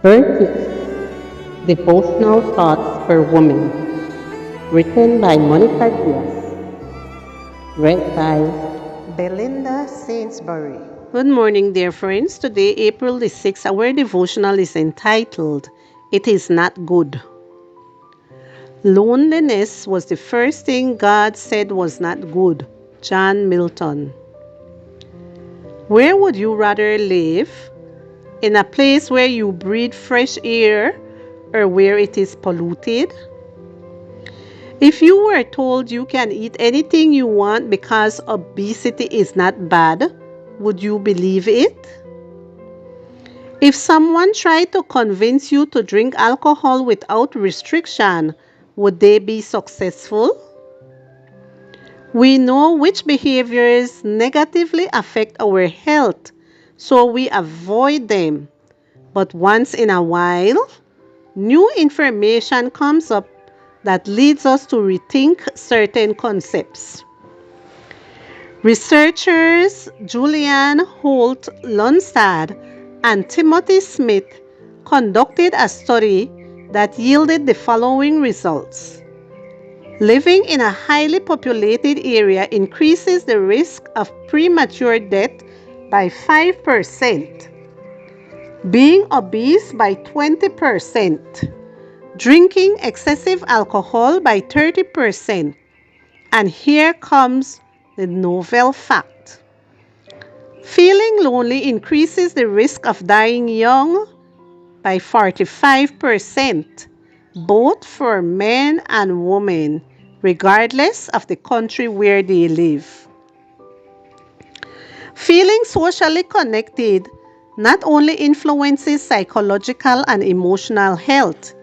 30. Devotional Thoughts for Women, written by Monica Diaz, read by Belinda Sainsbury. Good morning, dear friends. Today, April the 6th, our devotional is entitled, It Is Not Good. Loneliness was the first thing God said was not good. John Milton. Where would you rather live? In a place where you breathe fresh air or where it is polluted? If you were told you can eat anything you want because obesity is not bad, would you believe it? If someone tried to convince you to drink alcohol without restriction, would they be successful? We know which behaviors negatively affect our health, so we avoid them. But once in a while, new information comes up that leads us to rethink certain concepts. Researchers Julian Holt Lundstad and Timothy Smith conducted a study that yielded the following results. Living in a highly populated area increases the risk of premature death by 5%, being obese by 20%, drinking excessive alcohol by 30%. And here comes the novel fact. Feeling lonely increases the risk of dying young by 45%, both for men and women, regardless of the country where they live. Feeling socially connected not only influences psychological and emotional health,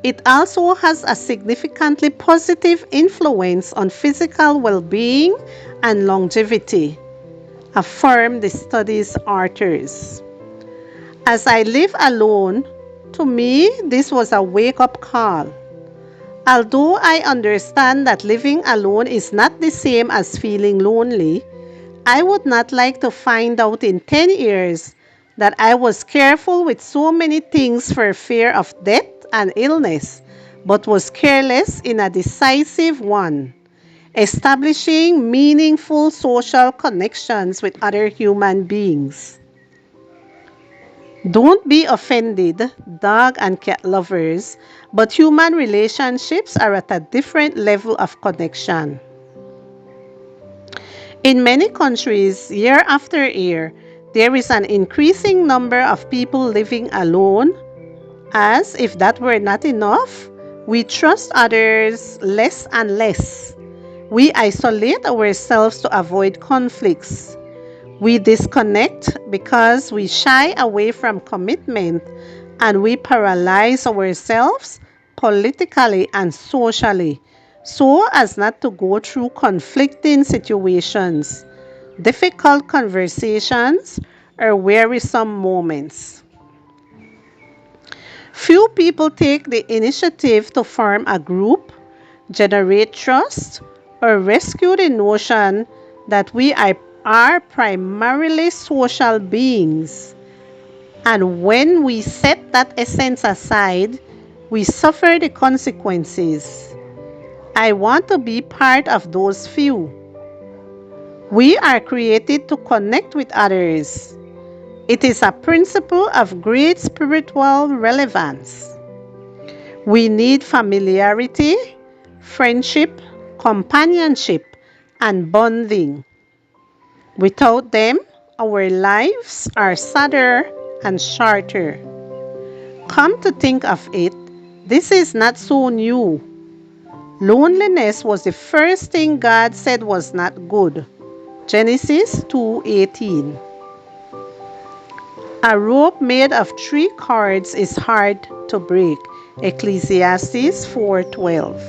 it also has a significantly positive influence on physical well-being and longevity, affirm the study's authors. As I live alone, to me, this was a wake-up call. Although I understand that living alone is not the same as feeling lonely, I would not like to find out in 10 years that I was careful with so many things for fear of death and illness, but was careless in a decisive one, establishing meaningful social connections with other human beings. Don't be offended, dog and cat lovers, but human relationships are at a different level of connection. In many countries, year after year, there is an increasing number of people living alone. As if that were not enough, we trust others less and less. We isolate ourselves to avoid conflicts. We disconnect because we shy away from commitment, and we paralyze ourselves politically and socially so as not to go through conflicting situations, difficult conversations, or wearisome moments. Few people take the initiative to form a group, generate trust, or rescue the notion that we are primarily social beings. And when we set that essence aside, we suffer the consequences. I want to be part of those few. We are created to connect with others. It is a principle of great spiritual relevance. We need familiarity, friendship, companionship, and bonding. Without them, our lives are sadder and shorter. Come to think of it, this is not so new. Loneliness was the first thing God said was not good. Genesis 2:18. A rope made of 3 cords is hard to break. Ecclesiastes 4:12.